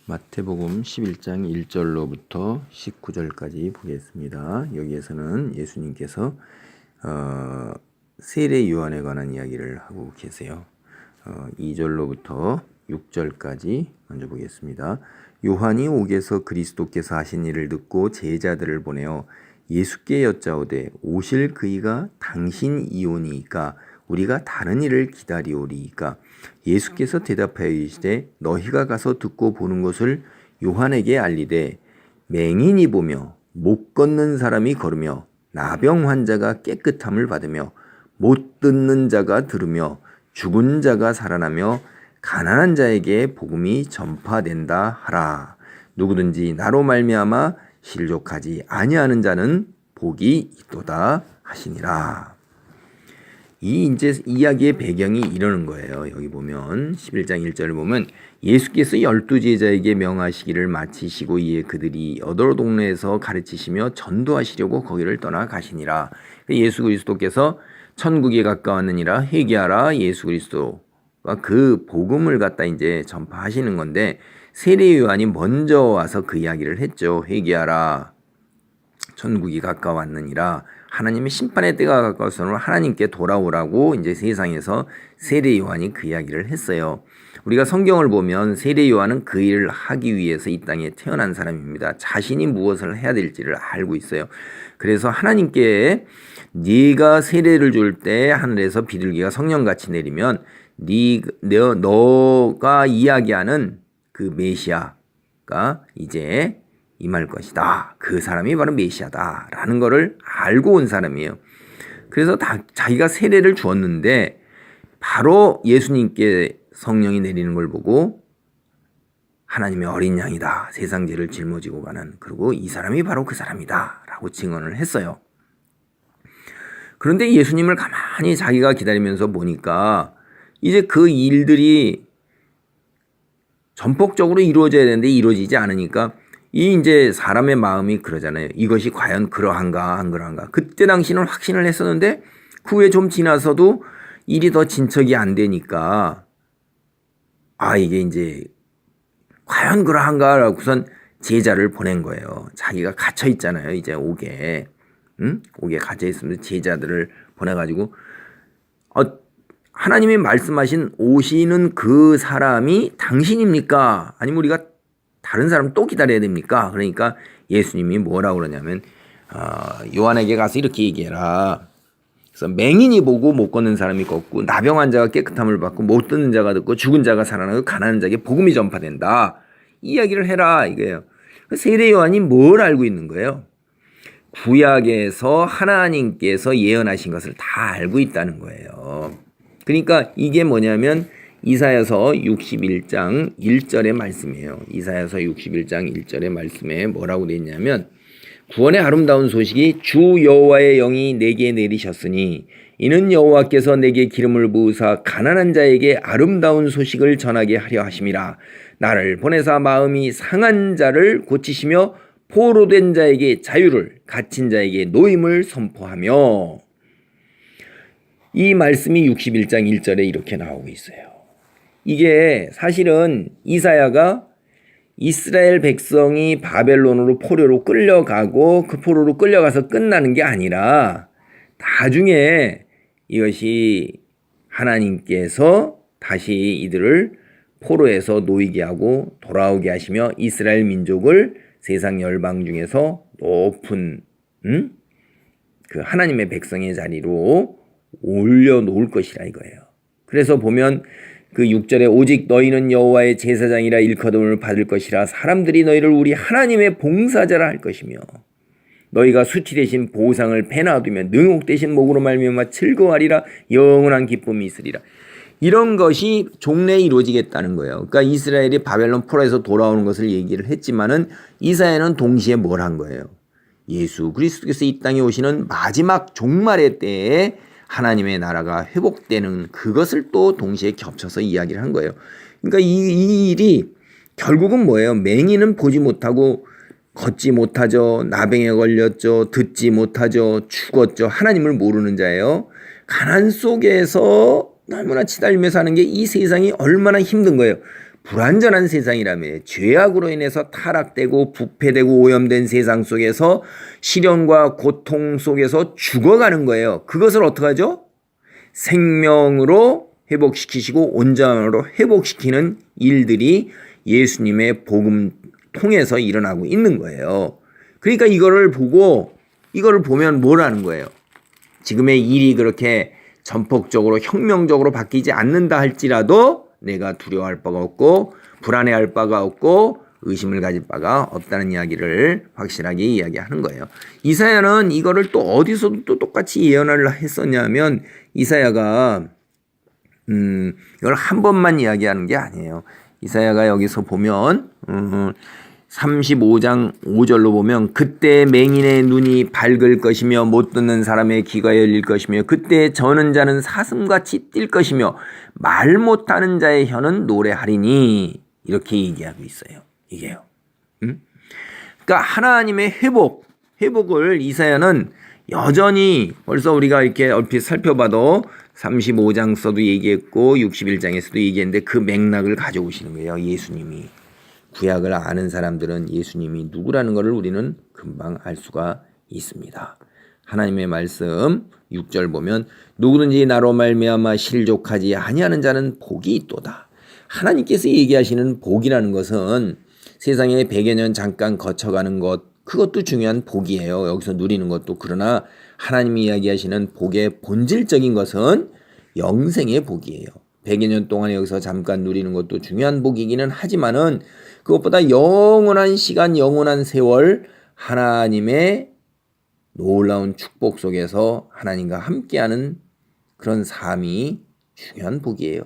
마태복음 11장 1절로부터 19절까지 보겠습니다. 여기에서는 예수님께서 세례 요한에 관한 이야기를 하고 계세요. 2절로부터 6절까지 먼저 보겠습니다. 요한이 옥에서 그리스도께서 하신 일을 듣고 제자들을 보내어 예수께 여짜오되 오실 그이가 당신이오니이까 우리가 다른 일을 기다리오리이까. 예수께서 대답하여 이르시되 너희가 가서 듣고 보는 것을 요한에게 알리되 맹인이 보며 못 걷는 사람이 걸으며 나병 환자가 깨끗함을 받으며 못 듣는 자가 들으며 죽은 자가 살아나며 가난한 자에게 복음이 전파된다 하라. 누구든지 나로 말미암아 실족하지 아니하는 자는 복이 있도다 하시니라. 이 이제 이야기의 배경이 이러는 거예요. 여기 보면 11장 1절을 보면 예수께서 12제자에게 명하시기를 마치시고 이에 그들이 여러 동네에서 가르치시며 전도하시려고 거기를 떠나 가시니라. 예수 그리스도께서 천국에 가까웠느니라 회개하라. 예수 그리스도가 그 복음을 갖다 이제 전파하시는 건데 세례 요한이 먼저 와서 그 이야기를 했죠. 회개하라. 천국이 가까웠느니라. 하나님의 심판의 때가 가까워서는 하나님께 돌아오라고 이제 세상에서 세례 요한이 그 이야기를 했어요. 우리가 성경을 보면 세례 요한은 그 일을 하기 위해서 이 땅에 태어난 사람입니다. 자신이 무엇을 해야 될지를 알고 있어요. 그래서 하나님께 네가 세례를 줄 때 하늘에서 비둘기가 성령같이 내리면 너가 이야기하는 그 메시아가 이제 임할 것이다. 그 사람이 바로 메시아다라는 것을 알고 온 사람이에요. 그래서 자기가 세례를 주었는데 바로 예수님께 성령이 내리는 걸 보고 하나님의 어린 양이다. 세상 죄를 짊어지고 가는. 그리고 이 사람이 바로 그 사람이다. 라고 증언을 했어요. 그런데 예수님을 가만히 자기가 기다리면서 보니까 이제 그 일들이 전폭적으로 이루어져야 되는데 이루어지지 않으니까 이 이제 사람의 마음이 그러잖아요. 이것이 과연 그러한가 안 그러한가. 그때 당시는 확신을 했었는데 그 후에 좀 지나서도 일이 더 진척이 안 되니까 이게 이제 과연 그러한가라고선 제자를 보낸 거예요. 자기가 갇혀 있잖아요. 이제 옥에 갇혀 있으면 제자들을 보내가지고 하나님이 말씀하신 오시는 그 사람이 당신입니까? 아니면 우리가 다른 사람 또 기다려야 됩니까? 그러니까 예수님이 뭐라고 그러냐면 요한에게 가서 이렇게 얘기해라. 그래서 맹인이 보고 못 걷는 사람이 걷고 나병 환자가 깨끗함을 받고 못 듣는 자가 듣고 죽은 자가 살아나고 가난한 자에게 복음이 전파된다. 이 이야기를 해라 이거예요. 세례 요한이 뭘 알고 있는 거예요? 구약에서 하나님께서 예언하신 것을 다 알고 있다는 거예요. 그러니까 이게 뭐냐면 이사야서 61장 1절의 말씀이에요. 이사야서 61장 1절의 말씀에 뭐라고 되어 있냐면 구원의 아름다운 소식이 주 여호와의 영이 내게 내리셨으니 이는 여호와께서 내게 기름을 부으사 가난한 자에게 아름다운 소식을 전하게 하려 하심이라. 나를 보내사 마음이 상한 자를 고치시며 포로된 자에게 자유를 갇힌 자에게 노임을 선포하며. 이 말씀이 61장 1절에 이렇게 나오고 있어요. 이게 사실은 이사야가 이스라엘 백성이 바벨론으로 포로로 끌려가고 그 포로로 끌려가서 끝나는 게 아니라 나중에 이것이 하나님께서 다시 이들을 포로에서 놓이게 하고 돌아오게 하시며 이스라엘 민족을 세상 열방 중에서 높은 그 하나님의 백성의 자리로 올려놓을 것이라 이거예요. 그래서 보면 그 6절에 오직 너희는 여호와의 제사장이라 일컬음을 받을 것이라. 사람들이 너희를 우리 하나님의 봉사자라 할 것이며 너희가 수치 대신 보상을 배놔두며 능옥 대신 목으로 말미암아 즐거워하리라. 영원한 기쁨이 있으리라. 이런 것이 종래에 이루어지겠다는 거예요. 그러니까 이스라엘이 바벨론 포로에서 돌아오는 것을 얘기를 했지만은 이사야는 동시에 뭘 한 거예요? 예수 그리스도께서 이 땅에 오시는 마지막 종말의 때에 하나님의 나라가 회복되는 그것을 또 동시에 겹쳐서 이야기를 한 거예요. 그러니까 이 일이 결국은 뭐예요? 맹인은 보지 못하고 걷지 못하죠. 나병에 걸렸죠. 듣지 못하죠. 죽었죠. 하나님을 모르는 자예요. 가난 속에서 너무나 치달리며 사는 게 이 세상이 얼마나 힘든 거예요. 불완전한 세상이라며 죄악으로 인해서 타락되고 부패되고 오염된 세상 속에서 시련과 고통 속에서 죽어가는 거예요. 그것을 어떻게 하죠? 생명으로 회복시키시고 온전함으로 회복시키는 일들이 예수님의 복음 통해서 일어나고 있는 거예요. 그러니까 이거를 보면 뭐라는 거예요? 지금의 일이 그렇게 전폭적으로 혁명적으로 바뀌지 않는다 할지라도 내가 두려워할 바가 없고 불안해할 바가 없고 의심을 가질 바가 없다는 이야기를 확실하게 이야기하는 거예요. 이사야는 이거를 또 어디서도 또 똑같이 예언을 했었냐면 이사야가 이걸 한 번만 이야기하는 게 아니에요. 이사야가 여기서 보면 35장 5절로 보면 그때 맹인의 눈이 밝을 것이며 못 듣는 사람의 귀가 열릴 것이며 그때 저는 자는 사슴같이 뛸 것이며 말 못하는 자의 혀는 노래하리니 이렇게 얘기하고 있어요. 이게요. 그러니까 하나님의 회복을 이사야는 여전히 벌써 우리가 이렇게 얼핏 살펴봐도 35장서도 얘기했고 61장에서도 얘기했는데 그 맥락을 가져오시는 거예요. 예수님이. 구약을 아는 사람들은 예수님이 누구라는 것을 우리는 금방 알 수가 있습니다. 하나님의 말씀 6절 보면 누구든지 나로 말미암아 실족하지 아니하는 자는 복이 있도다. 하나님께서 얘기하시는 복이라는 것은 세상에 100여 년 잠깐 거쳐가는 것 그것도 중요한 복이에요. 여기서 누리는 것도. 그러나 하나님이 이야기하시는 복의 본질적인 것은 영생의 복이에요. 100여 년 동안 여기서 잠깐 누리는 것도 중요한 복이기는 하지만은 그것보다 영원한 시간, 영원한 세월 하나님의 놀라운 축복 속에서 하나님과 함께하는 그런 삶이 중요한 복이에요.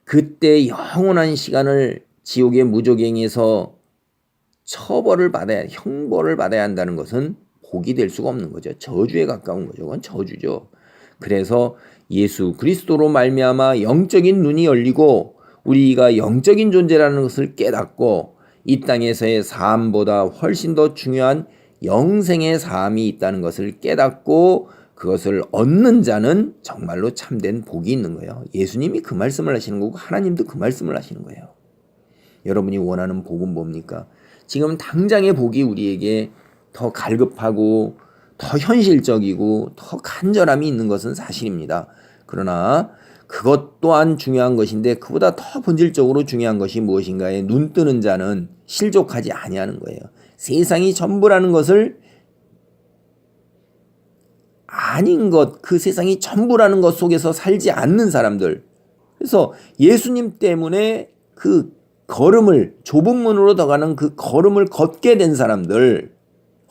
그때 영원한 시간을 지옥의 무저갱에서 형벌을 받아야 한다는 것은 복이 될 수가 없는 거죠. 저주에 가까운 거죠. 그건 저주죠. 그래서 예수 그리스도로 말미암아 영적인 눈이 열리고 우리가 영적인 존재라는 것을 깨닫고 이 땅에서의 삶보다 훨씬 더 중요한 영생의 삶이 있다는 것을 깨닫고 그것을 얻는 자는 정말로 참된 복이 있는 거예요. 예수님이 그 말씀을 하시는 거고 하나님도 그 말씀을 하시는 거예요. 여러분이 원하는 복은 뭡니까? 지금 당장의 복이 우리에게 더 갈급하고 더 현실적이고 더 간절함이 있는 것은 사실입니다. 그러나 그것 또한 중요한 것인데 그보다 더 본질적으로 중요한 것이 무엇인가에 눈 뜨는 자는 실족하지 아니하는 거예요. 세상이 전부라는 것을 아닌 것, 그 세상이 전부라는 것 속에서 살지 않는 사람들. 그래서 예수님 때문에 그 걸음을 좁은 문으로 들어가는 그 걸음을 걷게 된 사람들,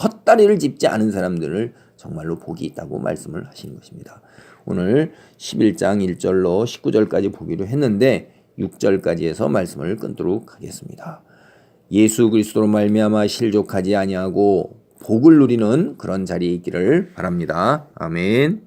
헛다리를 짚지 않은 사람들을 정말로 복이 있다고 말씀을 하시는 것입니다. 오늘 11장 1절로 19절까지 보기로 했는데 6절까지 해서 말씀을 끊도록 하겠습니다. 예수 그리스도로 말미암아 실족하지 아니하고 복을 누리는 그런 자리에 있기를 바랍니다. 아멘.